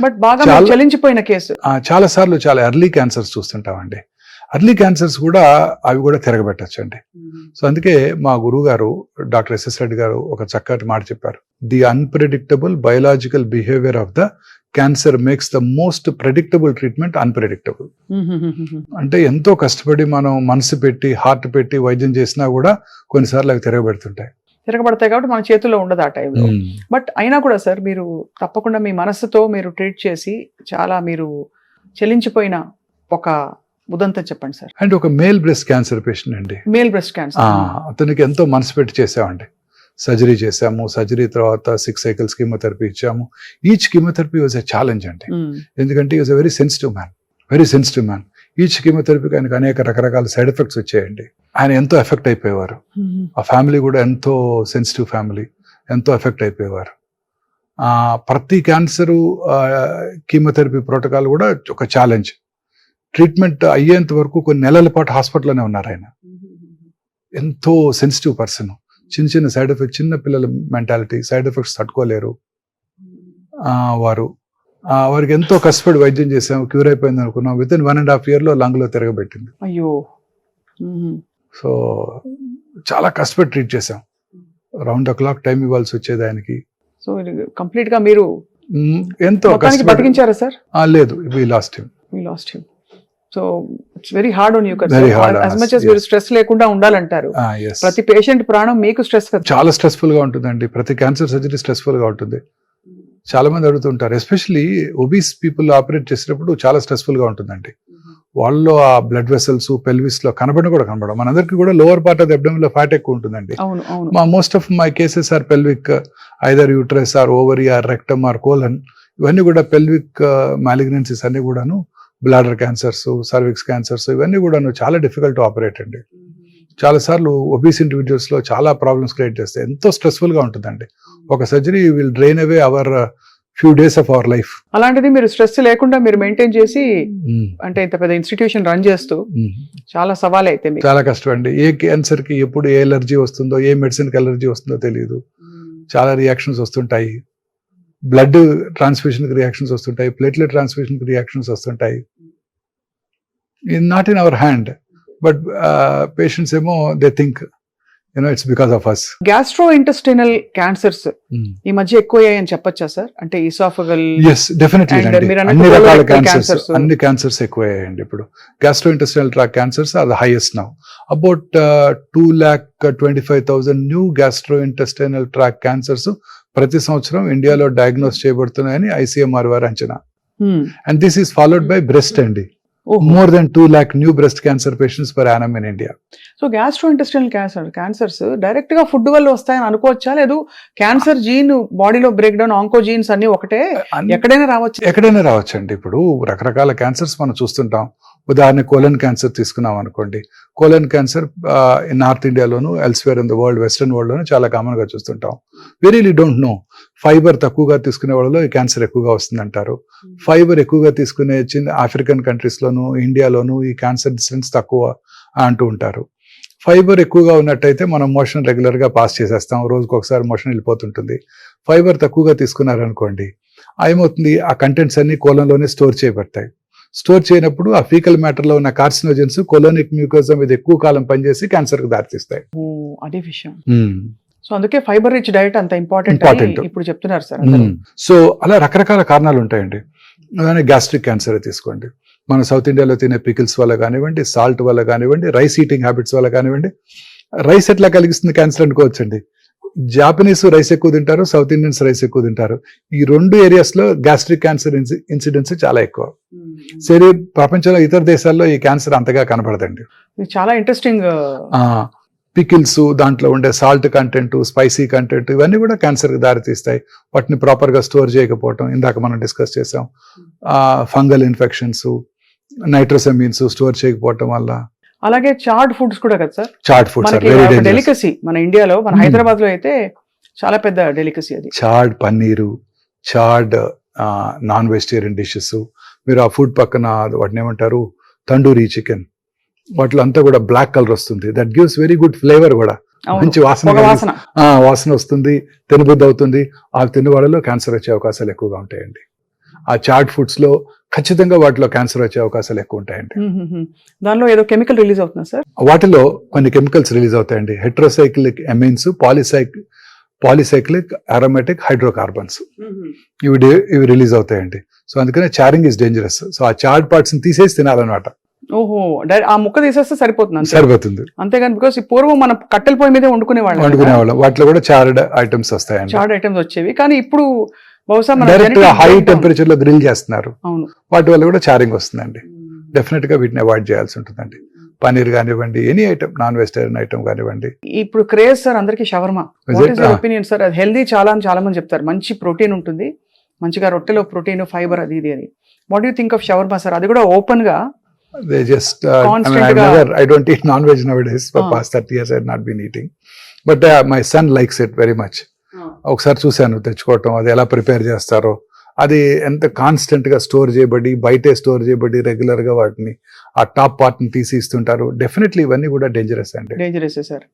But బాగా చలించిపోయిన case చాలా సార్లు చాలా ఎర్లీ క్యాన్సర్స్ చూస్తుంటామండి. ఎర్లీ క్యాన్సర్స్ కూడా అవి కూడా తిరగబెట్టచ్చండి. సో అందుకే మా గురువు గారు డాక్టర్ ఎస్ఎస్ రెడ్డి గారు ఒక చక్కటి మాట చెప్పారు. The unpredictable biological behaviour of the cancer makes the most predictable treatment unpredictable. అంటే ఎంతో కష్టపడి మనం మనసు పెట్టి హార్ట్ పెట్టి వైద్యం చేసినా కూడా కొన్నిసార్లు అవి తిరగబడతాయి కాబట్టి మన చేతుల్లో ఉండదు ఆ టైంలో. బట్ అయినా కూడా సార్ మీరు తప్పకుండా మీ మనసుతో మీరు ట్రీట్ చేసి చాలా మీరు చెల్లించిపోయిన ఒక ఉదంతం చెప్పండి సార్. అంటే ఒక మేల్ బ్రెస్ట్ క్యాన్సర్ పేషెంట్ అండి. Male breast cancer. అతనికి ఎంతో మనసు పెట్టి చేసామండి. సర్జరీ చేసాము. సర్జరీ తర్వాత 6 cycles కీమోథెరపీ ఇచ్చాము. Each chemotherapy was a challenge అండి. ఎందుకంటే he was a very sensitive man. Each కీమోథెరపీకి ఆయనకు అనేక రకరకాల సైడ్ ఎఫెక్ట్స్ వచ్చాయండి. ఆయన ఎంతో ఎఫెక్ట్ అయిపోయేవారు. ఆ ఫ్యామిలీ కూడా ఎంతో సెన్సిటివ్ ఫ్యామిలీ, ఎంతో ఎఫెక్ట్ అయిపోయేవారు. ప్రతి క్యాన్సరు కీమోథెరపీ ప్రోటోకాల్ కూడా ఒక ఛాలెంజ్. ట్రీట్మెంట్ అయ్యేంత వరకు కొన్ని నెలల పాటు హాస్పిటల్లోనే ఉన్నారు ఆయన. ఎంతో సెన్సిటివ్ పర్సన్. చిన్న సైడ్ ఎఫెక్ట్, చిన్న పిల్లల మెంటాలిటీ, సైడ్ ఎఫెక్ట్స్ తట్టుకోలేరు వారికి ఎంతో కష్టపడి వైద్యం చేసాము. క్యూర్ అయిపోయింది అనుకున్నాం. వితిన్ 1.5 years లంగ్ లో తిరగబెట్టింది. అయ్యో. సో చాలా కష్టపడి ట్రీట్ చేసాం. రౌండ్ ద క్లాక్ టైం ఇవ్వాల్సి వచ్చేది ఆయనకి. సో కంప్లీట్ గా మీరు ఎంతో బతికించారా సార్? లేదు, we lost him. So it's very hard on you కదా. as much as మీరు స్ట్రెస్ లేకుండా ఉండాలంటారు. ప్రతి పేషెంట్ ప్రాణం మీకు స్ట్రెస్ కదా. చాలా స్ట్రెస్ఫుల్ గా ఉంటుందండి. ప్రతి క్యాన్సర్ సర్జరీ స్ట్రెస్ఫుల్ గా ఉంటుంది. చాలా మంది అడుగుతుంటారు, ఎస్పెషల్లీ ఒబీస్ పీపుల్ ఆపరేట్ చేసేటప్పుడు చాలా స్ట్రెస్ఫుల్ గా ఉంటుందండి. వాళ్ళలో ఆ బ్లడ్ వెసల్స్ పెల్విస్ లో కనబడడం. మనందరికి కూడా lower part of the abdomen లో ఫ్యాట్ ఎక్కువ ఉంటుందండి. Most of my cases are pelvic, either uterus or ovary or rectum or colon. ఇవన్నీ కూడా పెల్విక్ మాలిగ్నెన్సీస్ అన్ని కూడాను, బ్లాడర్ క్యాన్సర్స్, సర్విక్స్ క్యాన్సర్స్, ఇవన్నీ కూడాను చాలా డిఫికల్ట్ టు ఆపరేట్ అండి. చాలా సార్లు ఒబీస్ ఇండివిజువల్స్ లో చాలా ప్రాబ్లమ్స్ క్రియేట్ చేస్తాయి. ఎంతో స్ట్రెస్ఫుల్ గా ఉంటుందండి. ఒక surgery will drain away our few days of our life. అలాంటిది మీరు స్ట్రెస్ లేకుండా మీరు మెయింటైన్ చేసి, అంటే ఇంత పెద్ద ఇన్స్టిట్యూషన్ రన్ చేస్తూ చాలా సవాల్ అయితే చాలా కష్టం అండి. ఏ క్యాన్సర్ కి ఎప్పుడు ఏ ఎలర్జీ వస్తుందో, ఏ మెడిసిన్ కి ఎలర్జీ వస్తుందో తెలియదు. చాలా రియాక్షన్స్ వస్తుంటాయి. బ్లడ్ ట్రాన్స్ఫ్యూషన్ కి రియాక్షన్స్ వస్తుంటాయి, ప్లేట్లెట్ ట్రాన్స్ఫ్యూషన్ కి రియాక్షన్స్ వస్తుంటాయి. Not in our hand, but patients ఏమో they think it's because of us. Gastro intestinal cancers ఈ మధ్య ఎక్కువయ్యాయని చెప్పొచ్చా సార్? అంటే ఈసాఫగల్. yes definitely అన్ని రకాల క్యాన్సర్స్, అన్ని క్యాన్సర్స్ ఎక్కువయ్యాయండి. ఇప్పుడు gastro intestinal tract cancers are the highest now. About 2,25,000 new gastro intestinal tract cancers ప్రతి సంవత్సరం ఇండియాలో డయాగ్నోస్ చేయబడుతున్నాయని ICMR వారి అంచనా. And this is followed by breast అండి. More than 2 lakh new breast cancer patients per annum in India. So gastrointestinal cancers direct గా food వల్ల వస్తాయని అనుకోవచ్చా? లేదు క్యాన్సర్ జీన్ బాడీలో బ్రేక్ డౌన్, ఆంకోజీన్స్ అన్ని ఒకటే, ఎక్కడైనా రావచ్చు అండి. ఇప్పుడు రకరకాల క్యాన్సర్స్ మనం చూస్తుంటాం. ఉదాహరణ కోలన్ క్యాన్సర్ తీసుకున్నాం అనుకోండి. కోలన్ క్యాన్సర్ నార్త్ ఇండియాలోను, elsewhere in the world, western world లోను చాలా కామన్ గా చూస్తుంటాం. We really don't know. Fibre తక్కువగా తీసుకునే వాళ్ళలో ఈ క్యాన్సర్ ఎక్కువగా వస్తుంది అంటారు. ఫైబర్ ఎక్కువగా తీసుకునే ఆఫ్రికన్ కంట్రీస్ లోను, ఇండియాలోను ఈ క్యాన్సర్ ఇన్సిడెన్స్ తక్కువ అంటూ ఉంటారు. ఫైబర్ ఎక్కువగా ఉన్నట్టయితే మనం మోషన్ రెగ్యులర్ గా పాస్ చేసేస్తాం. రోజుకి ఒకసారి మోషన్ వెళ్ళిపోతుంటుంది. ఫైబర్ తక్కువగా తీసుకున్నారనుకోండి, ఏమవుతుంది, ఆ కంటెంట్స్ అన్ని కోలంలోనే స్టోర్ చేయబడతాయి. స్టోర్ చేయనప్పుడు ఆ ఫీకల్ మ్యాటర్ లో ఉన్న కార్సినోజన్స్ కోలోనిక్ మ్యూకోజా మీద ఎక్కువ కాలం పనిచేసి క్యాన్సర్ కు దారితీస్తాయి. అదే విషయం. సో అందుకే ఫైబర్ రిచ్ డైట్ అంత ఇంపార్టెంట్ ఇప్పుడు చెప్తున్నారు సార్. సో అలా రకరకాల కారణాలు ఉంటాయండి. గ్యాస్ట్రిక్ క్యాన్సర్ తీసుకోండి. మన సౌత్ ఇండియాలో తినే పికిల్స్ వల్ల కానివ్వండి, సాల్ట్ వల్ల కానివ్వండి, రైస్ ఈటింగ్ హ్యాబిట్స్ వల్ల కానివ్వండి. రైస్ ఎట్లా కలిగిస్తుంది క్యాన్సర్ అనుకోవచ్చండి. జాపనీస్ రైస్ ఎక్కువ తింటారు, సౌత్ ఇండియన్స్ రైస్ ఎక్కువ తింటారు. ఈ 2 ఏరియాస్ లో గ్యాస్ట్రిక్ క్యాన్సర్ ఇన్సిడెన్స్ చాలా ఎక్కువ. సరే, ప్రపంచంలో ఇతర దేశాల్లో ఈ క్యాన్సర్ అంతగా కనబడదండి. చాలా ఇంట్రెస్టింగ్. పికిల్స్, దాంట్లో ఉండే సాల్ట్ కంటెంట్, స్పైసీ కంటెంట్, ఇవన్నీ కూడా క్యాన్సర్ కి దారితీస్తాయి. వాటిని ప్రాపర్ గా స్టోర్ చేయకపోవటం, ఇందాక మనం డిస్కస్ చేసాం. ఫంగల్ ఇన్ఫెక్షన్స్, నైట్రోసెమిన్స్ స్టోర్ చేయకపోవటం వల్ల. అలాగే చార్డ్ ఫుడ్స్ కూడా కదా సార్? చార్డ్ ఫుడ్స్ డెలికసీ మన ఇండియాలో, మన హైదరాబాద్ లో అయితే చాలా పెద్ద డెలికసీ అది. Chartered paneer, chartered non vegetarian dishes. మీరు ఆ ఫుడ్ పక్కన వాటిని ఏమంటారు, తండూరీ చికెన్, వాటిలో అంతా కూడా బ్లాక్ కలర్ వస్తుంది. That gives very good flavour కూడా. మంచి వాసన వస్తుంది, తినబుద్ధి అవుతుంది. ఆ తిన్న వాళ్ళలో క్యాన్సర్ వచ్చే అవకాశాలు ఎక్కువగా ఉంటాయండి. ఆ చాట్ ఫుడ్స్ లో ఖచ్చితంగా వాటిలో క్యాన్సర్ వచ్చే అవకాశాలు ఎక్కువ ఉంటాయండి. దానిలో ఏదో కెమికల్ రిలీజ్ అవుతుందా సార్? వాటిలో కొన్ని కెమికల్స్ రిలీజ్ అవుతాయండి. Heterocyclic amines, polycyclic aromatic hydrocarbons, ఇవి రిలీజ్ అవుతాయండి. సో అందుకనే చారింగ్ ఇస్ డేంజరస్. సో ఆ చార్డ్ పార్ట్స్ ని తీసేసి తినాలన్నమాట. ఓహో, ఆ ముక్క తీసేస్తే సరిపోతుంది అంతే. సరిపోతుంది. అంతేగాని బికాస్ ఈ పూర్వం మనం కట్టెల పొయ్యి మీదే వండుకునేవాళ్ళం. వాటిలో కూడా చార్డ్ ఐటమ్స్ వస్తాయండి. చార్డ్ ఐటమ్స్ వచ్చేవి, కానీ ఇప్పుడు బహుశా డైరెక్ట్ గా హై టెంపరేచర్ లో గ్రిల్ చేస్తున్నారు. అవును, వాటి వల్ల కూడా చారింగ్ వస్తుందండి. డెఫినెట్ గా వీటిని అవాయిడ్ చేయాల్సి ఉంటుందండి. పనీర్ కానివ్వండి, any item, non vegetarian item కానివ్వండి. ఇప్పుడు క్రేజ్ సార్ అందరికి షవర్మా. Opinion sir? అది హెల్దీ చాలా అని చాలా మంది చెప్తారు. మంచి ప్రోటీన్ ఉంటుంది, మంచిగా రొట్టెలో ప్రోటీన్, ఫైబర్, అది ఇది అని. What you think of shawarma sir? అది కూడా ఓపెన్ గా they just I don't eat non-veg nowadays. For past 30 years I had not been eating, but my son likes it very much. ఒకసారి చూశాను తెచ్చుకోవటం, అది ఎలా ప్రిపేర్ చేస్తారో, అది ఎంత కాన్స్టెంట్ గా స్టోర్ చేయబడి, బయటే స్టోర్ చేయబడి, రెగ్యులర్ గా వాటిని ఆ టాప్ పార్ట్ ని తీసి ఇస్తుంటారు. డెఫినెట్లీ ఇవన్నీ కూడా డేంజరస్ అండి. Dangerous sir.